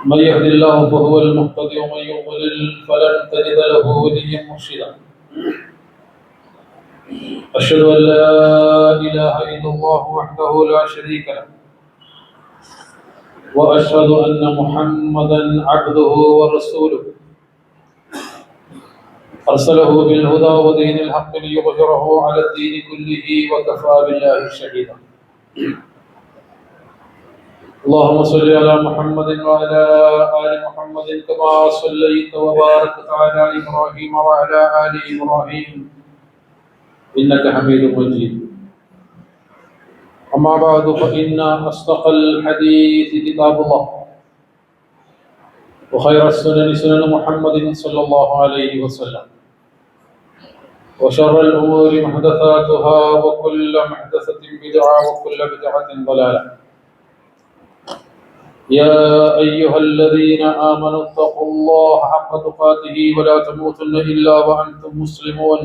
من يهد الله فهو المهتدي ومن يضلل فلن تجد له وليا مرشدا. أشهد أن لا إله إلا الله وحده لا شريك له وأشهد أن محمدا عبده ورسوله أرسله بالهدى ودين الحق ليظهره على الدين كله وكفى بالله شهيدا. اللهم صل على محمد وعلى آل محمد كما صليت وباركت على إبراهيم وعلى آل إبراهيم إنك حميد مجيد. أما بعد فإن أصدق الحديث كتاب الله وخير السنن سنن محمد صلى الله عليه وسلم وشر الأمور محدثاتها وكل محدثة بدعة وكل بدعة ضلالة. يا أيها الذين آمنوا اتقوا الله حق تقاته ولا تموتن إلا وأنتم مسلمون.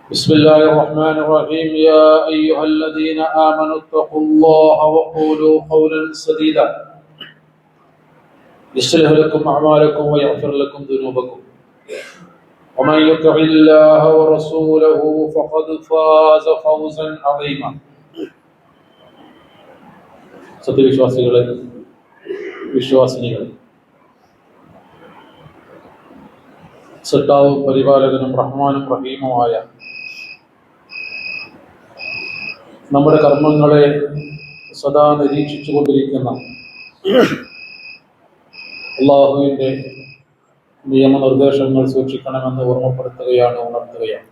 بسم الله الرحمن الرحيم. يا أيها الذين آمنوا اتقوا الله وقولوا قولا سديدا يصلح لكم أعمالكم ويغفر لكم ذنوبكم ومن يطع الله ورسوله فقد فاز فوزا عظيما. സത്യവിശ്വാസികളെ, വിശ്വാസിനികളെ, സൃഷ്ടാവും പരിപാലകനും റഹ്മാനും റഹീമുമായ നമ്മുടെ കർമ്മങ്ങളെ സദാ നിരീക്ഷിച്ചു കൊണ്ടിരിക്കുന്ന അള്ളാഹുവിൻ്റെ നിയമനിർദ്ദേശങ്ങൾ സൂക്ഷിക്കണമെന്ന് ഓർമ്മപ്പെടുത്തുകയാണ്, ഉണർത്തുകയാണ്.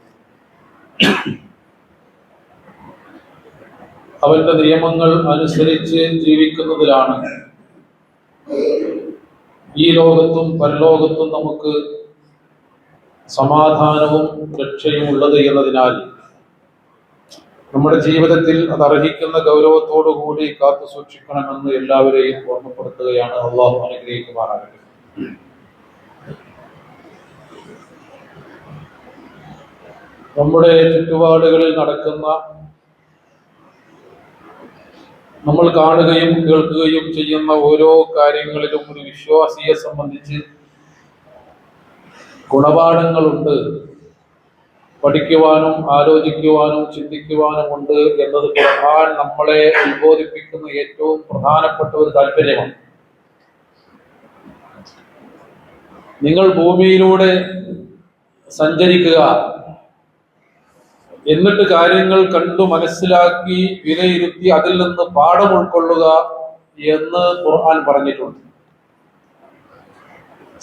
അവന്റെ നിയമങ്ങൾ അനുസരിച്ച് ജീവിക്കുന്നതിലാണ് ഈ ലോകത്തും പരലോകത്തും നമുക്ക് സമാധാനവും രക്ഷയും ഉള്ളത് എന്നതിനാൽ നമ്മുടെ ജീവിതത്തിൽ അത് അർഹിക്കുന്ന ഗൗരവത്തോടു കൂടി കാത്തു സൂക്ഷിക്കണമെന്ന് എല്ലാവരെയും ഓർമ്മപ്പെടുത്തുകയാണ്. അള്ളാഹു അനുഗ്രഹിക്കുമാറാകട്ടെ. നമ്മുടെ ചുറ്റുപാടുകളിൽ നടക്കുന്ന, നമ്മൾ കാണുകയും കേൾക്കുകയും ചെയ്യുന്ന ഓരോ കാര്യങ്ങളിലും ഒരു വിശ്വാസിയെ സംബന്ധിച്ച് ഗുണപാഠങ്ങളുണ്ട്, പഠിക്കുവാനും ആലോചിക്കുവാനും ചിന്തിക്കുവാനും ഉണ്ട് എന്നത് ഖുർആൻ നമ്മളെ ഉത്ബോധിപ്പിക്കുന്ന ഏറ്റവും പ്രധാനപ്പെട്ട ഒരു താല്പര്യമാണ്. നിങ്ങൾ ഭൂമിയിലൂടെ സഞ്ചരിക്കുക, എന്നിട്ട് കാര്യങ്ങൾ കണ്ടു മനസ്സിലാക്കി വിലയിരുത്തി അതിൽ നിന്ന് പാഠം ഉൾക്കൊള്ളുക എന്ന് ഖുർആൻ പറഞ്ഞിട്ടുണ്ട്.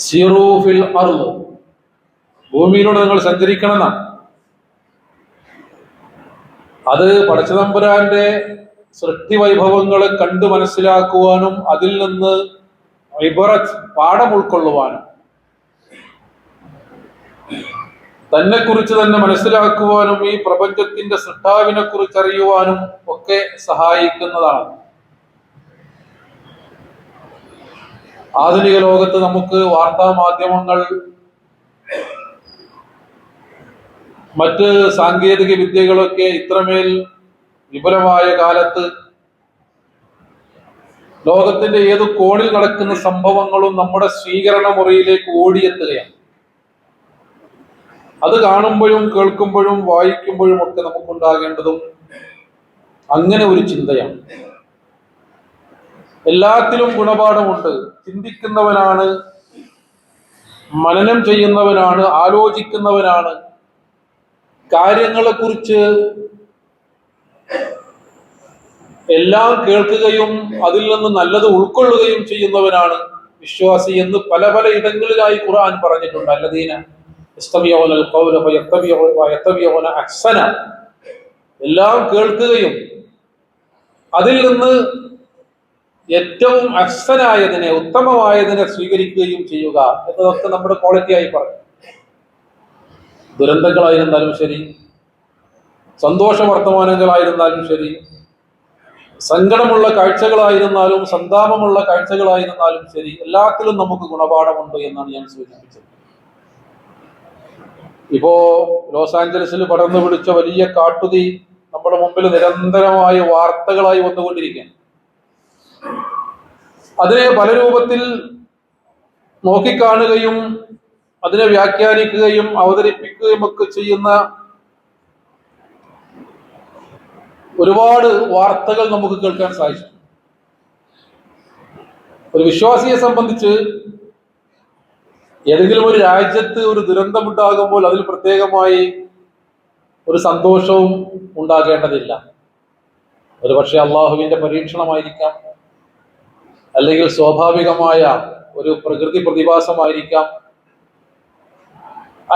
സിറൂ ഫിൽ അർള്, ഭൂമിയിലൂടെ നിങ്ങൾ സഞ്ചരിക്കണം എന്നാണ്. അത് പടച്ചതമ്പുരാന്റെ സൃഷ്ടി വൈഭവങ്ങളെ കണ്ടു മനസ്സിലാക്കുവാനും അതിൽ നിന്ന് ഇബറത്ത്, പാഠം ഉൾക്കൊള്ളുവാനും തന്നെ കുറിച്ച് തന്നെ മനസ്സിലാക്കുവാനും ഈ പ്രപഞ്ചത്തിന്റെ സൃഷ്ടാവിനെ കുറിച്ച് അറിയുവാനും ഒക്കെ സഹായിക്കുന്നതാണ്. ആധുനിക ലോകത്ത് നമുക്ക് വാർത്താ മാധ്യമങ്ങൾ, മറ്റ് സാങ്കേതിക വിദ്യകളൊക്കെ ഇത്രമേൽ വിപുലമായ കാലത്ത് ലോകത്തിന്റെ ഏത് കോണിൽ നടക്കുന്ന സംഭവങ്ങളും നമ്മുടെ സ്വീകരണ മുറിയിലേക്ക് ഓടിയെത്തുകയാണ്. അത് കാണുമ്പോഴും കേൾക്കുമ്പോഴും വായിക്കുമ്പോഴും ഒക്കെ നമുക്കുണ്ടാകേണ്ടതും അങ്ങനെ ഒരു ചിന്തയാണ്. എല്ലാത്തിലും ഗുണപാഠമുണ്ട്. ചിന്തിക്കുന്നവനാണ്, മനനം ചെയ്യുന്നവനാണ്, ആലോചിക്കുന്നവനാണ്, കാര്യങ്ങളെ കുറിച്ച് എല്ലാം കേൾക്കുകയും അതിൽ നിന്ന് നല്ലത് ഉൾക്കൊള്ളുകയും ചെയ്യുന്നവനാണ് വിശ്വാസി എന്ന് പല പല ഇടങ്ങളിലായി ഖുർആൻ പറഞ്ഞിട്ടുണ്ട്. അല്ലദീന യസ്തമിഊനൽ ഖൗല ഫയത്തബിഊന അഹ്സന, എല്ലാം കേൾക്കുകയും അതിൽ നിന്ന് ഏറ്റവും അഹ്സനായതിനെ, ഉത്തമമായതിനെ സ്വീകരിക്കുകയും ചെയ്യുക എന്നതൊക്കെ നമ്മുടെ ക്വാളിറ്റിയായി പറഞ്ഞു. ദുരന്തങ്ങളായിരുന്നാലും ശരി, സന്തോഷ വർത്തമാനങ്ങളായിരുന്നാലും ശരി, സങ്കടമുള്ള കാഴ്ചകളായിരുന്നാലും സന്താപമുള്ള കാഴ്ചകളായിരുന്നാലും ശരി, എല്ലാത്തിലും നമുക്ക് ഗുണപാഠമുണ്ട് എന്നാണ് ഞാൻ സൂചിപ്പിച്ചത്. ഇപ്പോ ലോസ് ആഞ്ചലസിൽ പടർന്നു പിടിച്ച വലിയ കാട്ടുതീ നമ്മുടെ മുമ്പിൽ നിരന്തരമായ വാർത്തകളായി വന്നുകൊണ്ടിരിക്കുകയാണ്. അതിനെ പല രൂപത്തിൽ നോക്കിക്കാണുകയും അതിനെ വ്യാഖ്യാനിക്കുകയും അവതരിപ്പിക്കുകയും ഒക്കെ ചെയ്യുന്ന ഒരുപാട് വാർത്തകൾ നമുക്ക് കേൾക്കാൻ സാധിച്ചു. ഒരു വിശ്വാസിയെ സംബന്ധിച്ച് ഏതെങ്കിലും ഒരു രാജ്യത്ത് ഒരു ദുരന്തമുണ്ടാകുമ്പോൾ അതിൽ പ്രത്യേകമായി ഒരു സന്തോഷവും ഉണ്ടാകേണ്ടതില്ല. ഒരു പക്ഷെ അള്ളാഹുവിന്റെ പരീക്ഷണമായിരിക്കാം, അല്ലെങ്കിൽ സ്വാഭാവികമായ ഒരു പ്രകൃതി പ്രതിഭാസമായിരിക്കാം,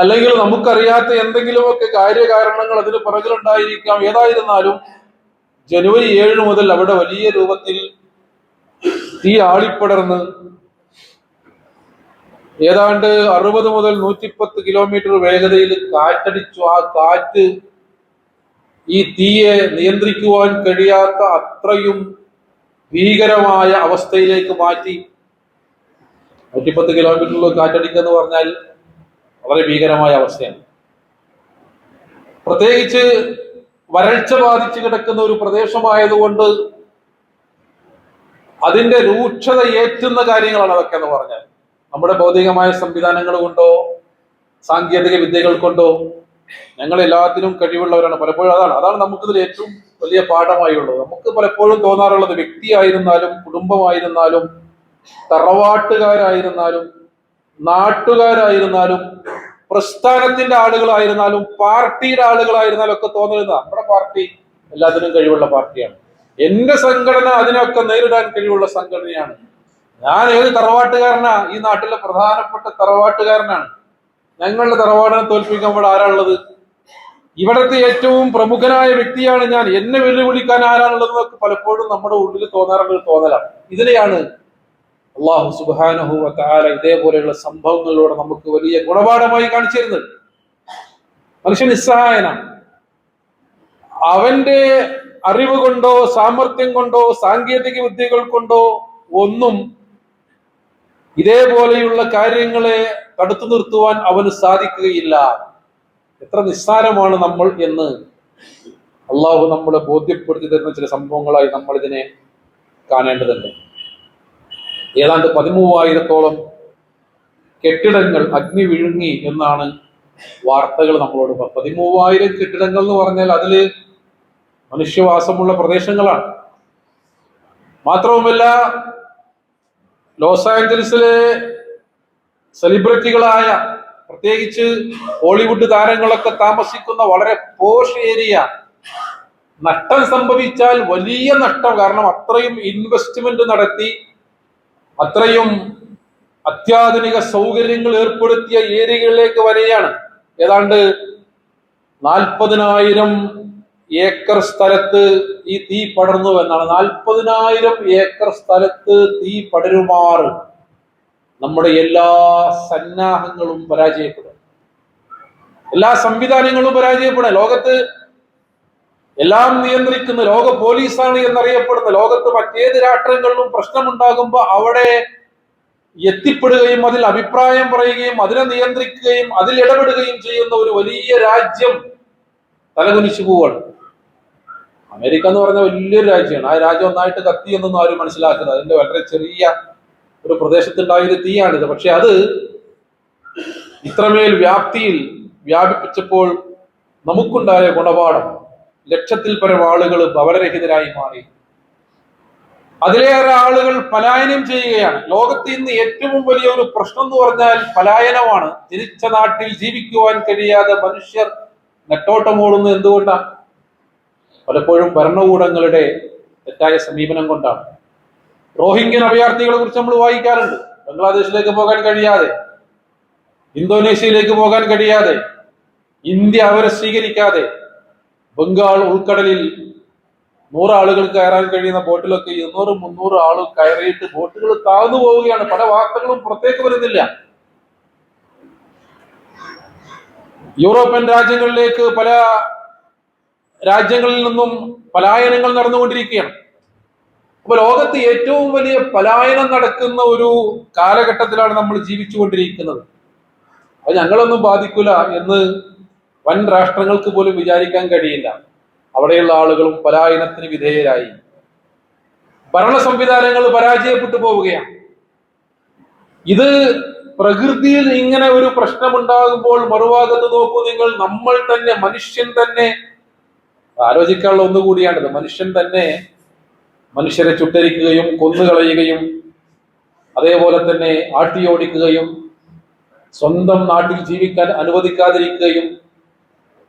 അല്ലെങ്കിൽ നമുക്കറിയാത്ത എന്തെങ്കിലുമൊക്കെ കാര്യകാരണങ്ങൾ അതിന് പിറകിലുണ്ടായിരിക്കാം. ഏതായിരുന്നാലും ജനുവരി 7 മുതൽ അവിടെ വലിയ രൂപത്തിൽ തീ ആളിപ്പടർന്ന് ഏതാണ്ട് 60 മുതൽ 110 കിലോമീറ്റർ വേഗതയിൽ കാറ്റടിച്ചു. ആ കാറ്റ് ഈ തീയെ നിയന്ത്രിക്കുവാൻ കഴിയാത്ത അത്രയും ഭീകരമായ അവസ്ഥയിലേക്ക് മാറ്റി. 110 കിലോമീറ്ററിൽ കാറ്റടിക്കുക എന്ന് പറഞ്ഞാൽ വളരെ ഭീകരമായ അവസ്ഥയാണ്. പ്രത്യേകിച്ച് വരൾച്ച ബാധിച്ചു കിടക്കുന്ന ഒരു പ്രദേശമായതുകൊണ്ട് അതിന്റെ രൂക്ഷത ഏറ്റുന്ന കാര്യങ്ങളാണ് അതൊക്കെ എന്ന് പറഞ്ഞാൽ. നമ്മുടെ ഭൗതികമായ സംവിധാനങ്ങൾ കൊണ്ടോ സാങ്കേതിക വിദ്യകൾ കൊണ്ടോ ഞങ്ങൾ എല്ലാത്തിനും കഴിവുള്ളവരാണ്. പലപ്പോഴും അതാണ് നമുക്കിതിൽ ഏറ്റവും വലിയ പാഠമായുള്ളത്. നമുക്ക് പലപ്പോഴും തോന്നാറുള്ളത്, വ്യക്തിയായിരുന്നാലും കുടുംബമായിരുന്നാലും തറവാട്ടുകാരായിരുന്നാലും നാട്ടുകാരായിരുന്നാലും പ്രസ്ഥാനത്തിന്റെ ആളുകളായിരുന്നാലും പാർട്ടിയുടെ ആളുകളായിരുന്നാലും ഒക്കെ തോന്നുന്നത് നമ്മുടെ പാർട്ടി എല്ലാത്തിനും കഴിവുള്ള പാർട്ടിയാണ്, എന്റെ സംഘടന അതിനൊക്കെ നേരിടാൻ കഴിവുള്ള സംഘടനയാണ്, ഞാൻ ഏത് തറവാട്ടുകാരനാ, ഈ നാട്ടിലെ പ്രധാനപ്പെട്ട തറവാട്ടുകാരനാണ്, ഞങ്ങളുടെ തറവാടിനെ തോൽപ്പിക്കാൻ ഇവിടെ ആരാളുള്ളത്, ഇവിടുത്തെ ഏറ്റവും പ്രമുഖനായ വ്യക്തിയാണ് ഞാൻ, എന്നെ വെല്ലുവിളിക്കാൻ ആരാണുള്ളത് എന്നൊക്കെ പലപ്പോഴും നമ്മുടെ ഉള്ളിൽ തോന്നാറുള്ള ഒരു തോന്നലാണ്. ഇതിനെയാണ് അല്ലാഹു സുബ്ഹാനഹു വ തആല ഇതേപോലെയുള്ള സംഭവങ്ങളിലൂടെ നമുക്ക് വലിയ ഗുണപാഠമായി കാണിച്ചു തരുന്നത്. മനുഷ്യൻ നിസ്സഹായനാണ്. അവന്റെ അറിവ് കൊണ്ടോ സാമർഥ്യം കൊണ്ടോ സാങ്കേതിക വിദ്യകൾ കൊണ്ടോ ഒന്നും ഇതേപോലെയുള്ള കാര്യങ്ങളെ തടുത്തു നിർത്തുവാൻ അവന് സാധിക്കുകയില്ല. എത്ര നിസ്സാരമാണ് നമ്മൾ എന്ന് അള്ളാഹു നമ്മളെ ബോധ്യപ്പെടുത്തി തരുന്ന ചില സംഭവങ്ങളായി നമ്മൾ ഇതിനെ കാണേണ്ടതുണ്ട്. ഏതാണ്ട് 13,000-ഓളം കെട്ടിടങ്ങൾ അഗ്നി വിഴുങ്ങി എന്നാണ് വാർത്തകൾ നമ്മളോട്. 13,000 കെട്ടിടങ്ങൾ എന്ന് പറഞ്ഞാൽ അതില് മനുഷ്യവാസമുള്ള പ്രദേശങ്ങളാണ്. മാത്രവുമല്ല, ലോസ് ആഞ്ചലസിലെ സെലിബ്രിറ്റികളായ പ്രത്യേകിച്ച് ഹോളിവുഡ് താരങ്ങളൊക്കെ താമസിക്കുന്ന വളരെ പോഷ് ഏരിയ. നഷ്ടം സംഭവിച്ചാൽ വലിയ നഷ്ടം. കാരണം അത്രയും ഇൻവെസ്റ്റ്മെന്റ് നടത്തി അത്രയും അത്യാധുനിക സൗകര്യങ്ങൾ ഏർപ്പെടുത്തിയ ഏരിയകളിലേക്ക് വരികയാണ്. ഏതാണ്ട് 40,000 ഏക്കർ സ്ഥലത്ത് ഈ തീ പടർന്നു എന്നാണ്. 40,000 ഏക്കർ സ്ഥലത്ത് തീ പടരുമാറ് നമ്മുടെ എല്ലാ സന്നാഹങ്ങളും പരാജയപ്പെടും, എല്ലാ സംവിധാനങ്ങളും പരാജയപ്പെടും. ലോകത്ത് എല്ലാം നിയന്ത്രിക്കുന്ന ലോക പോലീസാണ് എന്നറിയപ്പെടുന്ന, ലോകത്ത് മറ്റേത് രാഷ്ട്രങ്ങളിലും പ്രശ്നമുണ്ടാകുമ്പോൾ അവിടെ എത്തിപ്പെടുകയും അതിൽ അഭിപ്രായം പറയുകയും അതിനെ നിയന്ത്രിക്കുകയും അതിൽ ഇടപെടുകയും ചെയ്യുന്ന ഒരു വലിയ രാജ്യം തലകുനിച്ചു പോവാണ്. അമേരിക്ക എന്ന് പറഞ്ഞ വലിയൊരു രാജ്യമാണ്. ആ രാജ്യം ഒന്നായിട്ട് കത്തി എന്നൊന്നും ആരും മനസ്സിലാക്കുന്നത്, അതിന്റെ വളരെ ചെറിയ ഒരു പ്രദേശത്തുണ്ടായൊരു തീയാണിത്. പക്ഷെ അത് ഇത്രമേൽ വ്യാപ്തിയിൽ വ്യാപിപ്പിച്ചപ്പോൾ നമുക്കുണ്ടായ ഗുണപാഠം, ലക്ഷത്തിൽ പരം ആളുകൾ ഭവനരഹിതരായി മാറി. അതിലേറെ ആളുകൾ പലായനം ചെയ്യുകയാണ്. ലോകത്ത് ഇന്ന് ഏറ്റവും വലിയ ഒരു പ്രശ്നം എന്ന് പറഞ്ഞാൽ പലായനമാണ്. തിരിച്ച നാട്ടിൽ ജീവിക്കുവാൻ കഴിയാതെ മനുഷ്യർ നെട്ടോട്ടമോടുന്നത് എന്തുകൊണ്ടാണ്? പലപ്പോഴും ഭരണകൂടങ്ങളുടെ തെറ്റായ സമീപനം കൊണ്ടാണ്. റോഹിംഗ്യൻ അഭയാർത്ഥികളെ കുറിച്ച് നമ്മൾ വായിക്കാറുണ്ട്. ബംഗ്ലാദേശിലേക്ക് പോകാൻ കഴിയാതെ, ഇന്തോനേഷ്യയിലേക്ക് പോകാൻ കഴിയാതെ, ഇന്ത്യ അവരെ സ്വീകരിക്കാതെ, ബംഗാൾ ഉൾക്കടലിൽ 100 ആളുകൾ കയറാൻ കഴിയുന്ന ബോട്ടിലൊക്കെ 200-300 ആളുകൾ കയറിയിട്ട് ബോട്ടുകൾ താഴ്ന്നു പോവുകയാണ്. പല വാർത്തകളും പുറത്തേക്ക് വരുന്നില്ല. യൂറോപ്യൻ രാജ്യങ്ങളിലേക്ക് പല രാജ്യങ്ങളിൽ നിന്നും പലായനങ്ങൾ നടന്നുകൊണ്ടിരിക്കുകയാണ്. അപ്പൊ ലോകത്ത് ഏറ്റവും വലിയ പലായനം നടക്കുന്ന ഒരു കാലഘട്ടത്തിലാണ് നമ്മൾ ജീവിച്ചുകൊണ്ടിരിക്കുന്നത്. അത് ഞങ്ങളൊന്നും ബാധിക്കില്ല എന്ന് വൻ രാഷ്ട്രങ്ങൾക്ക് പോലും വിചാരിക്കാൻ കഴിയില്ല. അവിടെയുള്ള ആളുകളും പലായനത്തിന് വിധേയരായി. ഭരണ സംവിധാനങ്ങൾ പരാജയപ്പെട്ടു പോവുകയാണ്. ഇത് പ്രകൃതിയിൽ ഇങ്ങനെ ഒരു പ്രശ്നമുണ്ടാകുമ്പോൾ മറുഭാഗത്ത് നോക്കൂ നിങ്ങൾ, നമ്മൾ തന്നെ, മനുഷ്യൻ തന്നെ ആലോചിക്കാനുള്ള ഒന്നുകൂടിയാണിത്. മനുഷ്യൻ തന്നെ മനുഷ്യരെ ചുട്ടരിക്കുകയും കൊന്നുകളയുകയും അതേപോലെ തന്നെ ആട്ടിയോടിക്കുകയും സ്വന്തം നാട്ടിൽ ജീവിക്കാൻ അനുവദിക്കാതിരിക്കുകയും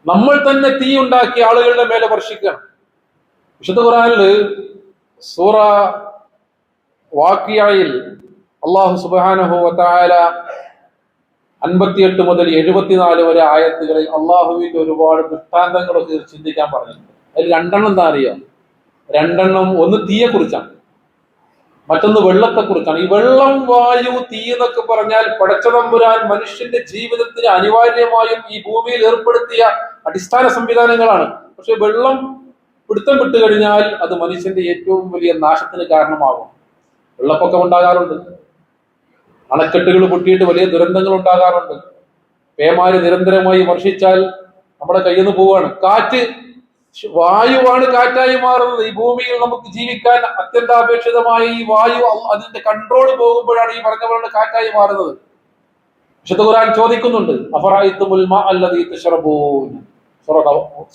നമ്മൾ തന്നെ തീ ഉണ്ടാക്കി ആളുകളുടെ മേലെ വർഷിക്കണം. വിശുദ്ധ ഖുർആനിൽ സൂറ വാഖിയയിൽ അല്ലാഹു സുബ്ഹാനഹു വ തആല 58 മുതൽ 74 വരെ ആയത്തുകളിൽ അള്ളാഹുവിന്റെ ഒരുപാട് ദൃഷ്ടാന്തങ്ങളൊക്കെ ചിന്തിക്കാൻ പറഞ്ഞിട്ടുണ്ട്. അതിൽ രണ്ടെണ്ണം എന്താ അറിയാം? രണ്ടെണ്ണം, ഒന്ന് തീയെ കുറിച്ചാണ്, മറ്റൊന്ന് വെള്ളത്തെ കുറിച്ചാണ്. ഈ വെള്ളം, വായു, തീ എന്നൊക്കെ പറഞ്ഞാൽ പടച്ചതമ്പുരാൻ മനുഷ്യന്റെ ജീവിതത്തിന് അനിവാര്യമായും ഈ ഭൂമിയിൽ ഏർപ്പെടുത്തിയ അടിസ്ഥാന സംവിധാനങ്ങളാണ്. പക്ഷെ വെള്ളം പിടുത്തം വിട്ടു കഴിഞ്ഞാൽ അത് മനുഷ്യന്റെ ഏറ്റവും വലിയ നാശത്തിന് കാരണമാകും. വെള്ളപ്പൊക്കം ഉണ്ടാകാറുണ്ട്, അണക്കെട്ടുകൾ പൊട്ടിയിട്ട് വലിയ ദുരന്തങ്ങൾ ഉണ്ടാകാറുണ്ട്, പേമാരി നിരന്തരമായി വർഷിച്ചാൽ നമ്മുടെ കയ്യിൽ നിന്ന് പോവാണ്. കാറ്റ്, വായുവാണ് കാറ്റായി മാറുന്നത്. ഈ ഭൂമിയിൽ നമുക്ക് ജീവിക്കാൻ അത്യന്താപേക്ഷിതമായ ഈ വായു അതിന്റെ കൺട്രോൾ പോകുമ്പോഴാണ് ഈ പറഞ്ഞ പോലെ കാറ്റായി മാറുന്നത്. വിശുദ്ധ ഖുർആൻ ചോദിക്കുന്നുണ്ട്, അഫറഅയ്തുമുൽ മാഅ അല്ലദീ തശ്റബൂൻ,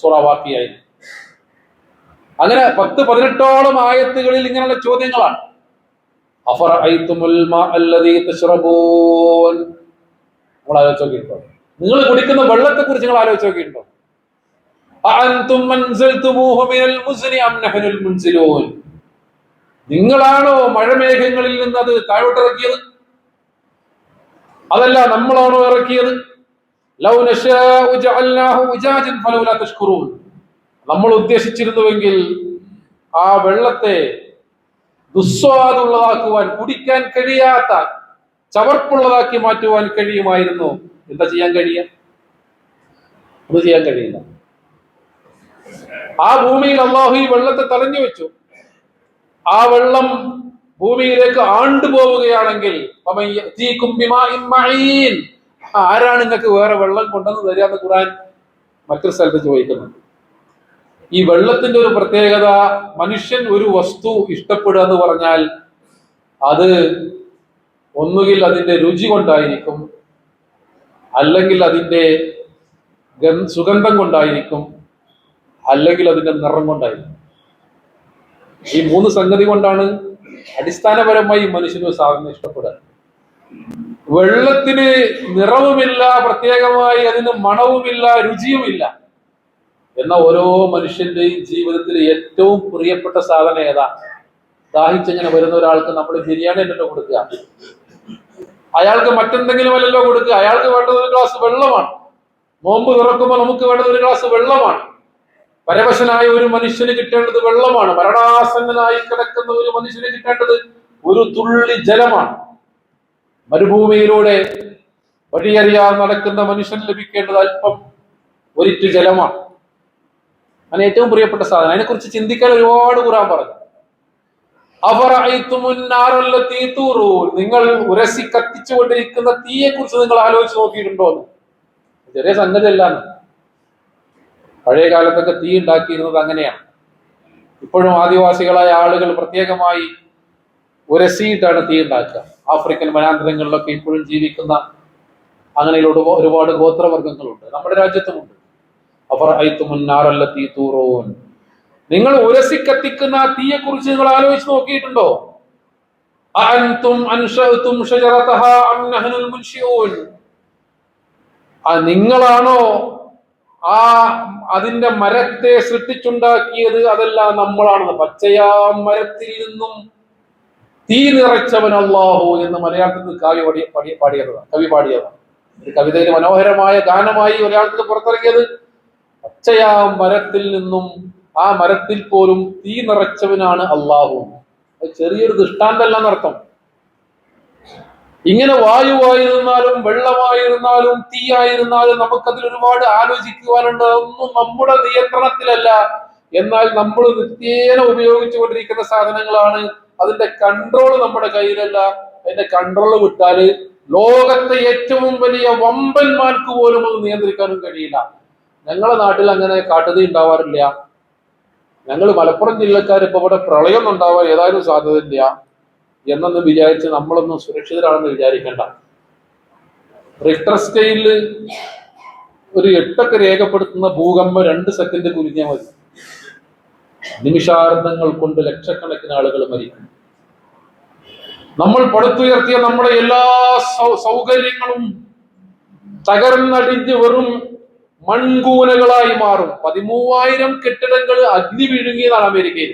സൂറ വാഖിയയിൽ. അങ്ങനെ 10-18ഓളം ആയത്തുകളിൽ ഇങ്ങനെയുള്ള ചോദ്യങ്ങളാണ്. അഫറഅയ്തുമുൽ മാഅ അല്ലദീ തശ്റബൂൻ, നിങ്ങൾ ആലോചിച്ച് നോക്കിയിട്ടുണ്ടോ? നിങ്ങൾ കുടിക്കുന്ന വെള്ളത്തെ കുറിച്ച് നിങ്ങൾ ആലോചിച്ച് നോക്കിയിട്ടുണ്ടോ? അഅൻതും അൻസൽതുമൂഹു മിനൽ മുസ്നി അം നഹ്നുൽ മുൻസിലൂൻ, നിങ്ങളാണോ മഴമേഘങ്ങളിൽ നിന്ന് അത് താഴോട്ടിറക്കിയത്, അതല്ല നമ്മളാണോ ഇറക്കിയത്? ലൗ നശാഉ ജഅൽനാഹു ഉജാജൻ ഫലൗലാ തഷ്കുറൂൻ, നമ്മൾ ഉദ്ദേശിച്ചിരുന്നുവെങ്കിൽ ആ വെള്ളത്തെ ദുസ്വാദുള്ളതാക്കുവാൻ, കുടിക്കാൻ കഴിയാത്ത ചവർപ്പുള്ളതാക്കി മാറ്റുവാൻ കഴിയുമായിരുന്നു. എന്താ ചെയ്യാൻ കഴിയുക? അത് ചെയ്യാൻ കഴിയില്ല. ആ ഭൂമിയിൽ അള്ളാഹു ഈ വെള്ളത്തെ തടഞ്ഞു വെച്ചു. ആ വെള്ളം ഭൂമിയിലേക്ക് ആണ്ടുപോവുകയാണെങ്കിൽ ആരാണ് നിങ്ങൾക്ക് വേറെ വെള്ളം കൊണ്ടുവന്ന് തരാന്ന് ഖുർആൻ മറ്റൊരു സ്ഥലത്ത് ചോദിക്കുന്നുണ്ട്. ഈ വെള്ളത്തിന്റെ ഒരു പ്രത്യേകത, മനുഷ്യൻ ഒരു വസ്തു ഇഷ്ടപ്പെടുക എന്ന് പറഞ്ഞാൽ അത് ഒന്നുകിൽ അതിന്റെ രുചി കൊണ്ടായിരിക്കും, അല്ലെങ്കിൽ അതിന്റെ സുഗന്ധം കൊണ്ടായിരിക്കും, അല്ലെങ്കിൽ അതിന്റെ നിറം കൊണ്ടായിരിക്കും. ഈ 3 സംഗതി കൊണ്ടാണ് അടിസ്ഥാനപരമായി മനുഷ്യന് സാധനം ഇഷ്ടപ്പെടുക. വെള്ളത്തിന് നിറവുമില്ല, പ്രത്യേകമായി അതിന് മണവുമില്ല, രുചിയുമില്ല. എന്ന ഓരോ മനുഷ്യന്റെയും ജീവിതത്തിൽ ഏറ്റവും പ്രിയപ്പെട്ട സാധനം ഏതാ? ദാഹിച്ചിങ്ങനെ വരുന്ന ഒരാൾക്ക് നമ്മൾ ബിരിയാണി അല്ലല്ലോ കൊടുക്കുക, അയാൾക്ക് മറ്റെന്തെങ്കിലും അല്ലല്ലോ കൊടുക്കുക. അയാൾക്ക് വേണ്ടത് ഒരു ഗ്ലാസ് വെള്ളമാണ്. നോമ്പ് തുറക്കുമ്പോൾ നമുക്ക് വേണ്ടത് ഒരു ഗ്ലാസ് വെള്ളമാണ്. പരവശനായ ഒരു മനുഷ്യന് കിട്ടേണ്ടത് വെള്ളമാണ്. മരണാസന്നനായി കിടക്കുന്ന ഒരു മനുഷ്യന് കിട്ടേണ്ടത് ഒരു തുള്ളി ജലമാണ്. മരുഭൂമിയിലൂടെ വഴിയറിയാതെ നടക്കുന്ന മനുഷ്യന് ലഭിക്കേണ്ടത് അല്പം ഒരിറ്റ് ജലമാണ്. അങ്ങനെ ഏറ്റവും പ്രിയപ്പെട്ട സാധനം. അതിനെക്കുറിച്ച് ചിന്തിക്കാൻ ഒരുപാട് ഖുർആൻ പറഞ്ഞു. നിങ്ങൾ ഉരസി കത്തിച്ചുകൊണ്ടിരിക്കുന്ന തീയെ കുറിച്ച് നിങ്ങൾ ആലോചിച്ച് നോക്കിയിട്ടുണ്ടോ? ചെറിയ സംഗതി അല്ലാന്ന്. പഴയ കാലത്തൊക്കെ തീ ഉണ്ടാക്കിയിരുന്നത് അങ്ങനെയാണ്. ഇപ്പോഴും ആദിവാസികളായ ആളുകൾ പ്രത്യേകമായി ഉരസിയിട്ടാണ് തീ ഉണ്ടാക്കുക. ആഫ്രിക്കൻ വനാന്തരങ്ങളിലൊക്കെ ഇപ്പോഴും ജീവിക്കുന്ന അങ്ങനെയുള്ള ഒരുപാട് ഗോത്രവർഗങ്ങളുണ്ട്, നമ്മുടെ രാജ്യത്തുമുണ്ട്. നിങ്ങൾ ഉരസി കത്തിക്കുന്ന തീയെ കുറിച്ച് നിങ്ങൾ ആലോചിച്ച് നോക്കിയിട്ടുണ്ടോ? നിങ്ങളാണോ ആ അതിന്റെ മരത്തെ സൃഷ്ടിച്ചുണ്ടാക്കിയത്, അതല്ല നമ്മളാണെന്ന്? പച്ചയാ മരത്തിൽ നിന്നും തീ നിറച്ചവൻ അല്ലാഹു എന്ന് മലയാളത്തിൽ കവി പാടിയതാണ്. ഒരു കവിതയിൽ മനോഹരമായ ഗാനമായി മലയാളത്തിൽ പുറത്തിറക്കിയത്. പച്ചയാ മരത്തിൽ നിന്നും, ആ മരത്തിൽ പോലും തീ നിറച്ചവനാണ് അല്ലാഹു. അത് ചെറിയൊരു ദൃഷ്ടാന്തമല്ല എന്നർത്ഥം. ഇങ്ങനെ വായുവായിരുന്നാലും വെള്ളമായിരുന്നാലും തീയായിരുന്നാലും നമുക്കതിൽ ഒരുപാട് ആലോചിക്കുവാനുണ്ട്. അതൊന്നും നമ്മുടെ നിയന്ത്രണത്തിലല്ല. എന്നാൽ നമ്മൾ നിത്യേന ഉപയോഗിച്ചുകൊണ്ടിരിക്കുന്ന സാധനങ്ങളാണ്. അതിന്റെ കൺട്രോൾ നമ്മുടെ കയ്യിലല്ല. അതിന്റെ കൺട്രോൾ വിട്ടാല് ലോകത്തെ ഏറ്റവും വലിയ വമ്പന്മാർക്ക് പോലും അത് നിയന്ത്രിക്കാനും കഴിയില്ല. ഞങ്ങളുടെ നാട്ടിൽ അങ്ങനെ കാട്ടുതീ ഉണ്ടാവാറില്ല. ഞങ്ങൾ മലപ്പുറം ജില്ലക്കാർ ഇപ്പൊ ഇവിടെ പ്രളയം ഉണ്ടാവാൻ ഏതായാലും സാധ്യതയില്ല എന്നൊന്നും വിചാരിച്ച് നമ്മളൊന്നും സുരക്ഷിതരാണെന്ന് വിചാരിക്കേണ്ട. റിക്ടർ സ്കെയിലിൽ ഒരു 8 രേഖപ്പെടുത്തുന്ന ഭൂകമ്പം 2 സെക്കൻഡ് കുലുങ്ങിയാൽ മതി, നിമിഷാർദ്ധങ്ങൾ കൊണ്ട് ലക്ഷക്കണക്കിന് ആളുകൾ മരിക്കും. നമ്മൾ പടുത്തുയർത്തിയ നമ്മുടെ എല്ലാ സൗകര്യങ്ങളും തകർന്നടിഞ്ഞ് വെറും മൺകൂനകളായി മാറും. 13,000 കെട്ടിടങ്ങൾ അഗ്നി വിഴുങ്ങിയതാണ് അമേരിക്കയിൽ.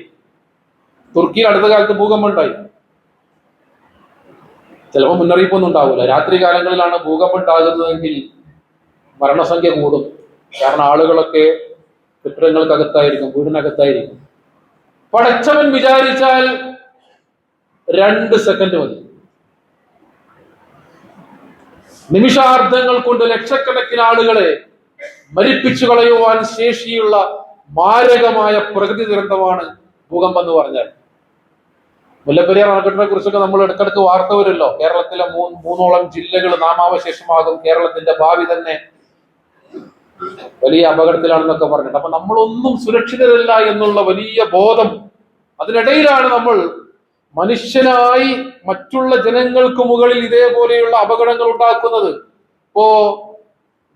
തുർക്കിയിൽ അടുത്ത കാലത്ത് ഭൂകമ്പം ഉണ്ടായി. ചിലപ്പോൾ മുന്നറിയിപ്പൊന്നും ഉണ്ടാവില്ല. രാത്രി കാലങ്ങളിലാണ് ഭൂകമ്പം ഉണ്ടാകുന്നതെങ്കിൽ മരണസംഖ്യ കൂടും. കാരണം ആളുകളൊക്കെ കെട്ടിടങ്ങൾക്കകത്തായിരിക്കും, വീടിനകത്തായിരിക്കും. പടച്ചവൻ വിചാരിച്ചാൽ 2 സെക്കൻഡ് മതി. നിമിഷാർദ്ധങ്ങൾ കൊണ്ട് ലക്ഷക്കണക്കിന് ആളുകളെ മരിപ്പിച്ചു കളയുവാൻ ശേഷിയുള്ള മാരകമായ പ്രകൃതി ദുരന്തമാണ് ഭൂകമ്പം എന്ന് പറഞ്ഞാൽ. മുല്ലപ്പെരിയാർ അണക്കെട്ടിനെ കുറിച്ചൊക്കെ നമ്മൾ ഇടക്കിടക്ക് വാർത്ത വരുമല്ലോ. കേരളത്തിലെ 3 ജില്ലകൾ നാമാവശേഷമാകും, കേരളത്തിന്റെ ഭാവി തന്നെ വലിയ അപകടത്തിലാണെന്നൊക്കെ പറഞ്ഞിട്ട്. അപ്പൊ നമ്മളൊന്നും സുരക്ഷിതരല്ല എന്നുള്ള വലിയ ബോധം, അതിനിടയിലാണ് നമ്മൾ മനുഷ്യനായി മറ്റുള്ള ജനങ്ങൾക്ക് മുകളിൽ ഇതേപോലെയുള്ള അപകടങ്ങൾ ഉണ്ടാക്കുന്നത്. ഇപ്പോ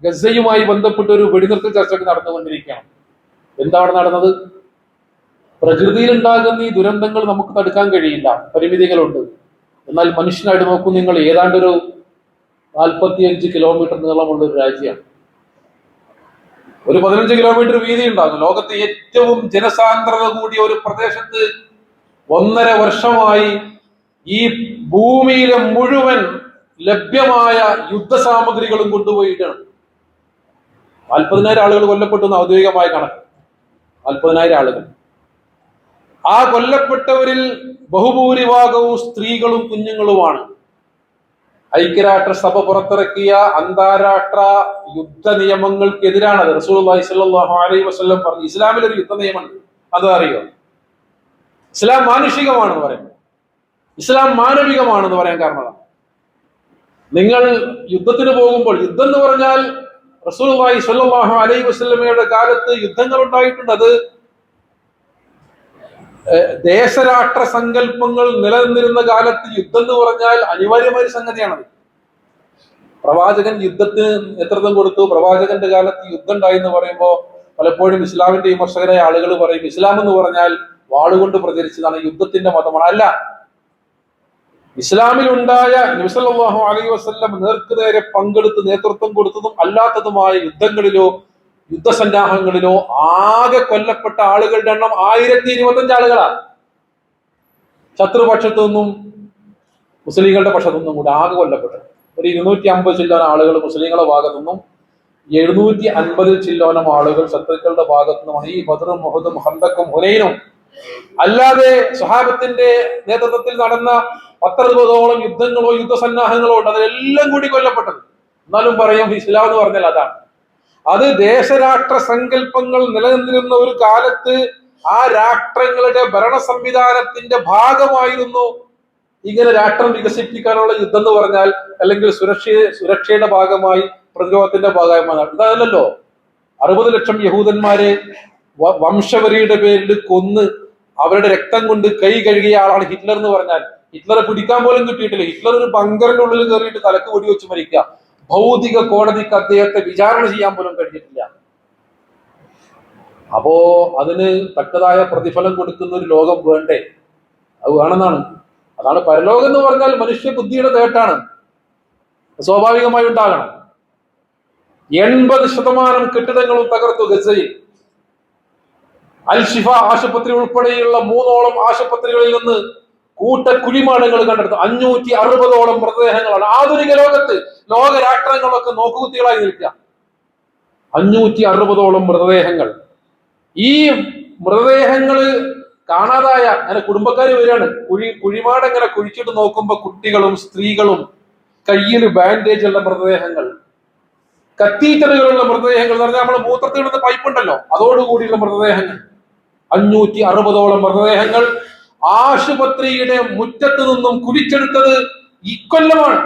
ഗസയുമായി ബന്ധപ്പെട്ട ഒരു വെടിനിർത്തൽ ചർച്ചയ്ക്ക് നടന്നുകൊണ്ടിരിക്കുകയാണ്. എന്താണ് നടന്നത്? പ്രകൃതിയിൽ ഉണ്ടാകുന്ന ഈ ദുരന്തങ്ങൾ നമുക്ക് തടുക്കാൻ കഴിയില്ല, പരിമിതികളുണ്ട്. എന്നാൽ മനുഷ്യനായിട്ട് നോക്കൂ നിങ്ങൾ, ഏതാണ്ട് ഒരു 45 കിലോമീറ്റർ നീളമുള്ള ഒരു രാജ്യമാണ്. ഒരു 15 കിലോമീറ്റർ വീതി ഉണ്ടാകും. ലോകത്തെ ഏറ്റവും ജനസാന്ദ്രത കൂടിയ ഒരു പ്രദേശത്ത് 1.5 വർഷമായി ഈ ഭൂമിയിലെ മുഴുവൻ ലഭ്യമായ യുദ്ധസാമഗ്രികളും കൊണ്ടുപോയിട്ടാണ്. 40,000 ആളുകൾ കൊല്ലപ്പെട്ടു എന്ന് ഔദ്യോഗികമായ കണക്ക്. 40,000 ആളുകൾ. ആ കൊല്ലപ്പെട്ടവരിൽ ബഹുഭൂരിഭാഗവും സ്ത്രീകളും കുഞ്ഞുങ്ങളുമാണ്. ഐക്യരാഷ്ട്രസഭ പുറത്തിറക്കിയ അന്താരാഷ്ട്ര യുദ്ധ നിയമങ്ങൾക്കെതിരാണത്. റസൂലുള്ളാഹി സ്വല്ലല്ലാഹു അലൈഹി വസല്ലം പറഞ്ഞു, ഇസ്ലാമിൽ ഒരു യുദ്ധ നിയമമുണ്ട്, അത് അറിയോ? ഇസ്ലാം മാനുഷികമാണെന്ന് പറയുന്നത്, ഇസ്ലാം മാനവികമാണെന്ന് പറയാൻ കാരണം നിങ്ങൾ യുദ്ധത്തിന് പോകുമ്പോൾ, യുദ്ധം എന്ന് പറഞ്ഞാൽ റസൂലുള്ളാഹി സ്വല്ലല്ലാഹു അലൈഹി വസല്ലമയുടെ കാലത്ത് യുദ്ധങ്ങൾ ഉണ്ടായിട്ടുണ്ട്. അത് ദേശരാഷ്ട്ര സങ്കല്പങ്ങൾ നിലനിന്നിരുന്ന കാലത്ത് യുദ്ധം എന്ന് പറഞ്ഞാൽ അനിവാര്യമായ സംഗതിയാണത്. പ്രവാചകൻ യുദ്ധത്തിന് നേതൃത്വം കൊടുത്തു. പ്രവാചകന്റെ കാലത്ത് യുദ്ധം ഉണ്ടായി എന്ന് പറയുമ്പോൾ പലപ്പോഴും ഇസ്ലാമിന്റെ വിമർശകരായ ആളുകൾ പറയും, ഇസ്ലാം എന്ന് പറഞ്ഞാൽ വാളുകൊണ്ട് പ്രചരിച്ചതാണ്, യുദ്ധത്തിന്റെ മതമാണ്. അല്ല, ഇസ്ലാമിലുണ്ടായ നബി സല്ലല്ലാഹു അലൈഹി വസല്ലം നേർക്കുനേരെ പങ്കെടുത്ത് നേതൃത്വം കൊടുത്തതും അല്ലാത്തതുമായ യുദ്ധങ്ങളിലോ യുദ്ധസന്നാഹങ്ങളിലോ ആകെ കൊല്ലപ്പെട്ട ആളുകളുടെ എണ്ണം 1025 ആളുകളാണ്. ശത്രുപക്ഷത്തു നിന്നും മുസ്ലിങ്ങളുടെ പക്ഷത്തു നിന്നും കൂടെ ആകെ കൊല്ലപ്പെട്ടു. ഒരു 250 ചില്ലോനം ആളുകൾ മുസ്ലിങ്ങളുടെ ഭാഗത്തു നിന്നും 750 ചില്ലോനം ആളുകൾ ശത്രുക്കളുടെ ഭാഗത്തു നിന്നുമാണ്. ഈ ബദറും മുഹദും ഹന്തക്കും ഹുനൈനും അല്ലാതെ സ്വഹാബത്തിന്റെ നേതൃത്വത്തിൽ നടന്ന 10-20ഓളം യുദ്ധങ്ങളോ യുദ്ധസന്നാഹങ്ങളോ ഉണ്ട്, അതിലെല്ലാം കൂടി കൊല്ലപ്പെട്ടത്. എന്നാലും പറയും ഇസ്ലാം എന്ന് പറഞ്ഞാൽ അതാണ്. അത് ദേശരാഷ്ട്ര സങ്കല്പങ്ങൾ നിലനിന്നിരുന്ന ഒരു കാലത്ത് ആ രാഷ്ട്രങ്ങളുടെ ഭരണ സംവിധാനത്തിന്റെ ഭാഗമായിരുന്നു ഇങ്ങനെ രാഷ്ട്രം വികസിപ്പിക്കാനുള്ള യുദ്ധം എന്ന് പറഞ്ഞാൽ, അല്ലെങ്കിൽ സുരക്ഷയുടെ ഭാഗമായി, പ്രതിരോധത്തിന്റെ ഭാഗമായി. ഇതല്ലല്ലോ. 60 ലക്ഷം യഹൂദന്മാരെ വംശവരിയുടെ പേരിൽ കൊന്ന് അവരുടെ രക്തം കൊണ്ട് കൈ കഴുകിയ ആളാണ് ഹിറ്റ്ലർ എന്ന് പറഞ്ഞാൽ. ഹിറ്റ്ലറെ പിടിക്കാൻ പോലും കിട്ടിയിട്ടില്ല. ഹിറ്റ്ലർ ഒരു ബങ്കറിന്റെ ഉള്ളിൽ കയറിയിട്ട് തലക്ക് വെടിവെച്ച് മരിക്കുക. ഭൗതിക കോടതിക്ക് അദ്ദേഹത്തെ വിചാരണ ചെയ്യാൻ പോലും കഴിഞ്ഞിട്ടില്ല. അപ്പോ അതിന് തക്കതായ പ്രതിഫലം കൊടുക്കുന്ന ഒരു ലോകം വേണ്ടേ? അത് വേണമെന്നാണ്. അതാണ് പരലോകം എന്ന് പറഞ്ഞാൽ മനുഷ്യ ബുദ്ധിയുടെ തേട്ടാണ്, സ്വാഭാവികമായി ഉണ്ടാകണം. 80% കെട്ടിടങ്ങളും തകർത്തു ഗസയിൽ. അൽ ഷിഫ ആശുപത്രി ഉൾപ്പെടെയുള്ള 3ഓളം ആശുപത്രികളിൽ നിന്ന് കുഴിമാടങ്ങൾ കണ്ടെടുത്തു. 560ഓളം മൃതദേഹങ്ങളാണ്. ആധുനിക ലോകത്ത് ലോകരാഷ്ട്രങ്ങളൊക്കെ നോക്കുകുത്തികളായി നിൽക്കുക. 560ഓളം മൃതദേഹങ്ങൾ. ഈ മൃതദേഹങ്ങള് കാണാതായ അങ്ങനെ കുടുംബക്കാർ വരികയാണ്. കുഴിമാട് ഇങ്ങനെ കുഴിച്ചിട്ട് നോക്കുമ്പോ കുട്ടികളും സ്ത്രീകളും, കയ്യിൽ ബാൻഡേജ് ഉള്ള മൃതദേഹങ്ങൾ, കത്തീറ്ററുകളുള്ള മൃതദേഹങ്ങൾ എന്ന് പറഞ്ഞാൽ നമ്മൾ മൂത്രത്തിടുന്ന പൈപ്പ് ഉണ്ടല്ലോ, അതോടുകൂടിയുള്ള മൃതദേഹങ്ങൾ. 560ഓളം മൃതദേഹങ്ങൾ ആശുപത്രിയുടെ മുറ്റത്ത് നിന്നും കുഴിച്ചെടുത്തത് ഇക്കൊല്ലമാണ്.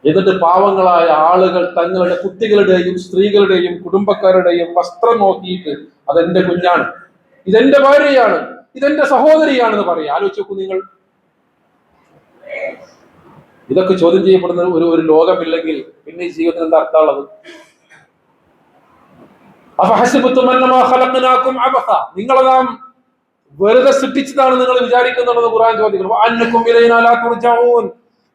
എന്നിട്ട് പാവങ്ങളായ ആളുകൾ തങ്ങളുടെ കുട്ടികളുടെയും സ്ത്രീകളുടെയും കുടുംബക്കാരുടെയും വസ്ത്രം നോക്കിയിട്ട് അതെന്റെ കുഞ്ഞാണ്, ഇതെന്റെ ഭാര്യയാണ്, ഇതെന്റെ സഹോദരിയാണെന്ന് പറയാം. ആലോചിച്ച് നോക്കൂ നിങ്ങൾ. ഇതൊക്കെ ചോദ്യം ചെയ്യപ്പെടുന്ന ഒരു ലോകമില്ലെങ്കിൽ പിന്നെ ഈ ജീവിതത്തിന് എന്താ അർത്ഥമുള്ളത്? നിങ്ങളെ നാം വെറുതെ സൃഷ്ടിച്ചതാണ് നിങ്ങൾ വിചാരിക്കുന്നുണ്ടെന്ന് ഖുർആൻ ചോദിക്കുന്നു.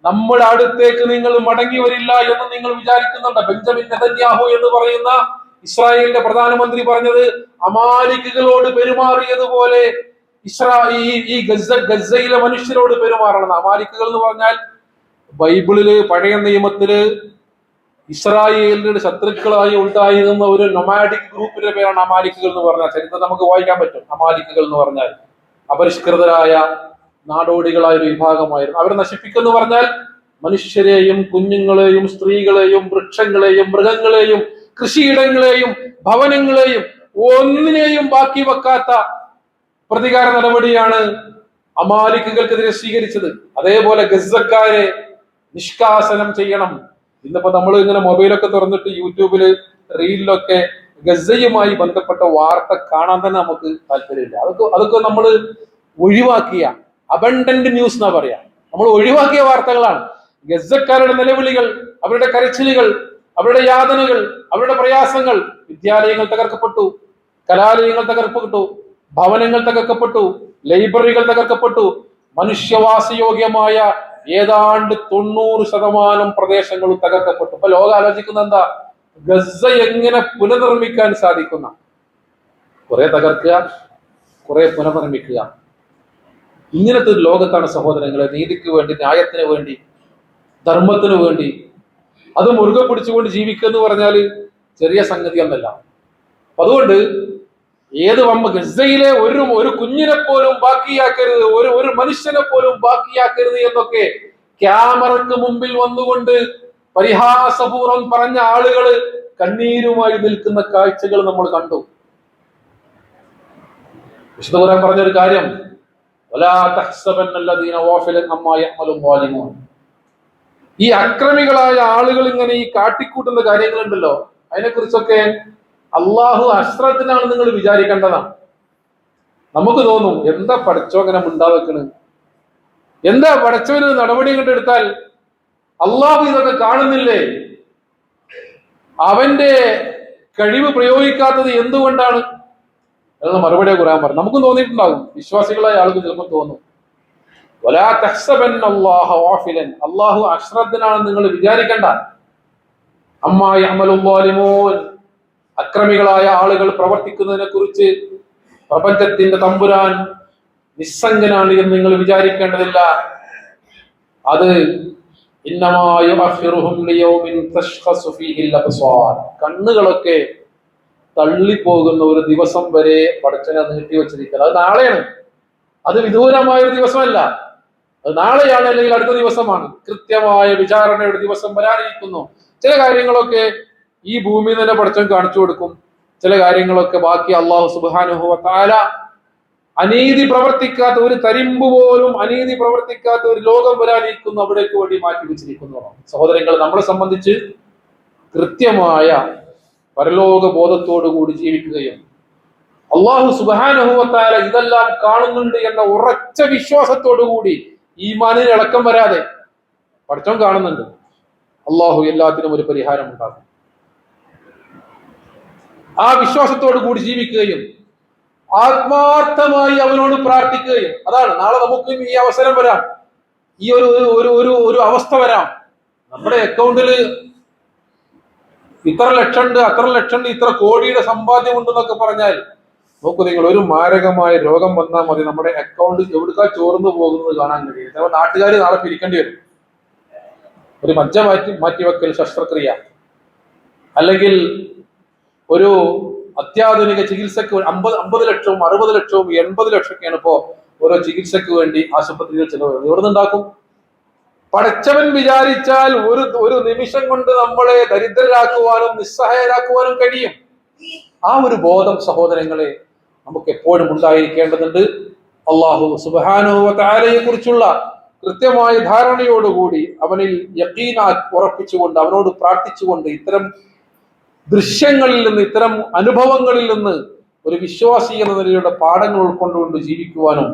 നമ്മുടെ അടുത്തേക്ക് നിങ്ങൾ മടങ്ങി വരില്ല എന്ന് നിങ്ങൾ വിചാരിക്കുന്നുണ്ട്. ബെഞ്ചമിൻ നെതന്യാഹു എന്ന് പറയുന്ന ഇസ്രായേലിന്റെ പ്രധാനമന്ത്രി പറഞ്ഞത് അമാലിക്കുകളോട് പെരുമാറിയതുപോലെ ഈ ഗസയിലെ മനുഷ്യരോട് പെരുമാറണം. അമാലിക്കുകൾ എന്ന് പറഞ്ഞാൽ ബൈബിളില് പഴയ നിയമത്തില് ഇസ്രായേലിന്റെ ശത്രുക്കളായി ഉണ്ടായിരുന്ന ഒരു നൊമാഡിക് ഗ്രൂപ്പിന്റെ പേരാണ് അമാലിക്കുകൾ എന്ന് പറഞ്ഞാൽ. ചരിത്രം നമുക്ക് വായിക്കാൻ പറ്റും. അമാലിക്കുകൾ എന്ന് പറഞ്ഞാൽ അപരിഷ്കൃതരായ നാടോടികളായ ഒരു വിഭാഗമായിരുന്നു. അവരെ നശിപ്പിക്കുന്നു പറഞ്ഞാൽ മനുഷ്യരെയും കുഞ്ഞുങ്ങളെയും സ്ത്രീകളെയും വൃക്ഷങ്ങളെയും മൃഗങ്ങളെയും കൃഷിയിടങ്ങളെയും ഭവനങ്ങളെയും ഒന്നിനെയും ബാക്കി വെക്കാത്ത പ്രതികാര നടപടിയാണ് അമാലിക്കുകൾക്കെതിരെ സ്വീകരിച്ചത്. അതേപോലെ ഗസക്കാരെ നിഷ്കാസനം ചെയ്യണം. ഇന്നിപ്പോ നമ്മൾ ഇങ്ങനെ മൊബൈലൊക്കെ തുറന്നിട്ട് യൂട്യൂബില് റീലിലൊക്കെ ഗസയുമായി ബന്ധപ്പെട്ട വാർത്ത കാണാൻ തന്നെ നമുക്ക് താല്പര്യമില്ല. അതൊക്കെ നമ്മൾ ഒഴിവാക്കിയ അബണ്ടന്റ് ന്യൂസ് എന്നാ പറയാ. നമ്മൾ ഒഴിവാക്കിയ വാർത്തകളാണ്. ഗസക്കാരുടെ നിലവിളികൾ, അവരുടെ കരച്ചിലുകൾ, അവരുടെ യാതനകൾ, അവരുടെ പ്രയാസങ്ങൾ. വിദ്യാലയങ്ങൾ തകർക്കപ്പെട്ടു, കലാലയങ്ങൾ തകർക്കപ്പെട്ടു, ഭവനങ്ങൾ തകർക്കപ്പെട്ടു, ലൈബ്രറികൾ തകർക്കപ്പെട്ടു. മനുഷ്യവാസയോഗ്യമായ ഏതാണ്ട് 90% പ്രദേശങ്ങളും തകർക്കപ്പെട്ടു. ഇപ്പൊ ലോകം ആലോചിക്കുന്ന എന്താ? ഗസ എങ്ങനെ പുനർനിർമ്മിക്കാൻ സാധിക്കുന്ന? കുറെ തകർക്കുക, കുറെ പുനർനിർമ്മിക്കുക. ഇങ്ങനത്തെ ഒരു ലോകത്താണ് സഹോദരങ്ങളെ നീതിക്ക് വേണ്ടി, ന്യായത്തിന് വേണ്ടി, ധർമ്മത്തിന് വേണ്ടി അത് മുറുകെ പിടിച്ചുകൊണ്ട് ജീവിക്കുക എന്ന് പറഞ്ഞാൽ ചെറിയ സംഗതി ഒന്നല്ല. അതുകൊണ്ട് ഗസയിലെ ഒരു കുഞ്ഞിനെ പോലും ബാക്കിയാക്കരുത്, ഒരു മനുഷ്യനെ പോലും ബാക്കിയാക്കരുത് എന്നൊക്കെ ക്യാമറക്ക് മുമ്പിൽ വന്നുകൊണ്ട് പരിഹാസപൂർവ്വം പറഞ്ഞ ആളുകള് കണ്ണീരുമായി നിൽക്കുന്ന കാഴ്ചകൾ നമ്മൾ കണ്ടു. വിശുദ്ധ ഖുർആൻ പറഞ്ഞൊരു കാര്യം, ഈ അക്രമികളായ ആളുകൾ ഇങ്ങനെ ഈ കാട്ടിക്കൂട്ടുന്ന കാര്യങ്ങളുണ്ടല്ലോ, അതിനെക്കുറിച്ചൊക്കെ അള്ളാഹു അശ്രദ്ധനാണ് നിങ്ങൾ വിചാരിക്കേണ്ടതാണ്. നമുക്ക് തോന്നും എന്താ പഠിച്ചോ അങ്ങനെ മിണ്ടാതെക്കണ്, എന്താ പഠിച്ചവന് നടപടി കണ്ടെടുത്താൽ അള്ളാഹു ഇതൊക്കെ കാണുന്നില്ലേ, അവന്റെ കഴിവ് പ്രയോഗിക്കാത്തത് എന്തുകൊണ്ടാണ് എന്നുള്ള മറുപടിയെ ഖുർആൻ പറഞ്ഞു. നമുക്കും തോന്നിയിട്ടുണ്ടാകും, വിശ്വാസികളായ ആൾക്ക് ചിലപ്പോൾ തോന്നും. അള്ളാഹു അശ്രദ്ധനാണെന്ന് നിങ്ങൾ വിചാരിക്കണ്ട. അക്രമികളായ ആളുകൾ പ്രവർത്തിക്കുന്നതിനെ കുറിച്ച് പ്രപഞ്ചത്തിന്റെ തമ്പുരാൻ നിസ്സംഗനാണ് എന്ന് നിങ്ങൾ വിചാരിക്കേണ്ടതില്ല. അത് കണ്ണുകളൊക്കെ തള്ളിപ്പോകുന്ന ഒരു ദിവസം വരെ പടച്ചനെ നീട്ടിവെച്ചിരിക്കുന്നത്. അത് നാളെയാണ്, അത് വിദൂരമായ ഒരു ദിവസമല്ല. അത് നാളെയാണ്, അല്ലെങ്കിൽ അടുത്ത ദിവസമാണ്. കൃത്യമായ വിചാരണയുടെ ദിവസം വരാനിരിക്കുന്നു. ചില കാര്യങ്ങളൊക്കെ ഈ ഭൂമിയിൽ തന്നെ പടച്ചൻ കാണിച്ചു കൊടുക്കും. ചില കാര്യങ്ങളൊക്കെ ബാക്കി അള്ളാഹു സുബ്ഹാനഹു വ തആല അനീതി പ്രവർത്തിക്കാത്ത ഒരു തരിമ്പ് പോലും അനീതി പ്രവർത്തിക്കാത്ത ഒരു ലോകം വരാനിരിക്കുന്നു, അവിടേക്ക് വേണ്ടി മാറ്റി വെച്ചിരിക്കുന്നതാണ്. സഹോദരങ്ങൾ, നമ്മളെ സംബന്ധിച്ച് കൃത്യമായ പരലോക ബോധത്തോടു കൂടി ജീവിക്കുകയും അള്ളാഹു സുബ്ഹാനഹു വ തആല ഇതെല്ലാം കാണുന്നുണ്ട് എന്ന ഉറച്ച വിശ്വാസത്തോടു കൂടി, ഈമാനിന് ഇളക്കം വരാതെ, പടച്ചോൻ കാണുന്നുണ്ട്, അള്ളാഹു എല്ലാത്തിനും ഒരു പരിഹാരം ഉണ്ടാകും, ആ വിശ്വാസത്തോടു കൂടി ജീവിക്കുകയും ആത്മാർത്ഥമായി അവനോട് പ്രാർത്ഥിക്കുകയും. അതാണ് നാളെ നമുക്കും ഈ അവസരം വരാം, ഈ ഒരു അവസ്ഥ വരാം. നമ്മുടെ അക്കൗണ്ടിൽ ഇത്ര ലക്ഷമുണ്ട്, അത്ര ലക്ഷമുണ്ട്, ഇത്ര കോടിയുടെ സമ്പാദ്യം ഉണ്ടെന്നൊക്കെ പറഞ്ഞാൽ നോക്കൂ നിങ്ങൾ, ഒരു മാരകമായ രോഗം വന്നാൽ മതി നമ്മുടെ അക്കൗണ്ട് എവിടുക്കാ ചോർന്നു പോകുന്നത് കാണാൻ കഴിയും. ചിലപ്പോൾ നാട്ടുകാർ നാളെ പിരിക്കേണ്ടി വരും. ഒരു മജ്ജ മാറ്റിവെക്കൽ ശസ്ത്രക്രിയ, അല്ലെങ്കിൽ ഒരു അത്യാധുനിക ചികിത്സക്ക് 50 ലക്ഷവും 60 ലക്ഷവും 80 ലക്ഷമൊക്കെയാണ് ഇപ്പോ ഓരോ ചികിത്സക്ക് വേണ്ടി ആശുപത്രികൾ ചെലവ്. എവിടെ നിന്നുണ്ടാക്കും? പടച്ചവൻ വിചാരിച്ചാൽ ഒരു നിമിഷം കൊണ്ട് നമ്മളെ ദരിദ്രരാക്കുവാനും നിസ്സഹായരാക്കുവാനും കഴിയും. ആ ഒരു ബോധം സഹോദരങ്ങളെ നമുക്ക് എപ്പോഴും ഉണ്ടായിരിക്കേണ്ടതുണ്ട്. അള്ളാഹു സുബ്ഹാനഹു വ തആലയെ കുറിച്ചുള്ള കൃത്യമായ ധാരണയോടുകൂടി അവനിൽ യഖീന ഉറപ്പിച്ചുകൊണ്ട് അവനോട് പ്രാർത്ഥിച്ചുകൊണ്ട് ഇത്തരം ദൃശ്യങ്ങളിൽ നിന്ന് ഇത്തരം അനുഭവങ്ങളിൽ നിന്ന് ഒരു വിശ്വാസി എന്ന നിലയുടെ പാഠങ്ങൾ ഉൾക്കൊണ്ടുകൊണ്ട് ജീവിക്കുവാനും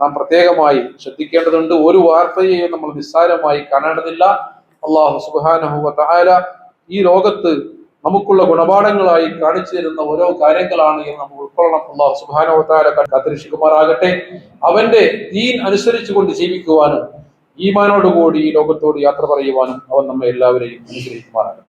നാം പ്രത്യേകമായി ശ്രദ്ധിക്കേണ്ടതുണ്ട്. ഒരു വാർത്തയെയും നമ്മൾ നിസ്സാരമായി കാണേണ്ടതില്ല. അല്ലാഹു സുബ്ഹാനഹു വ തആല ഈ ലോകത്ത് നമുക്കുള്ള ഗുണപാഠങ്ങളായി കാണിച്ചു തരുന്ന ഓരോ കാര്യങ്ങളാണ് എന്ന് നമ്മൾ ഉൾക്കൊള്ളണം. അല്ലാഹു സുബ്ഹാനഹു വ തആല കാത്തിരക്ഷിക്കുമാറാകട്ടെ. അവന്റെ ദീൻ അനുസരിച്ചുകൊണ്ട് ജീവിക്കുവാനും ഈമാനോടുകൂടി ഈ ലോകത്തോട് യാത്ര പറയുവാനും അവൻ നമ്മെ എല്ലാവരെയും അനുഗ്രഹിക്കുമാറാകട്ടെ.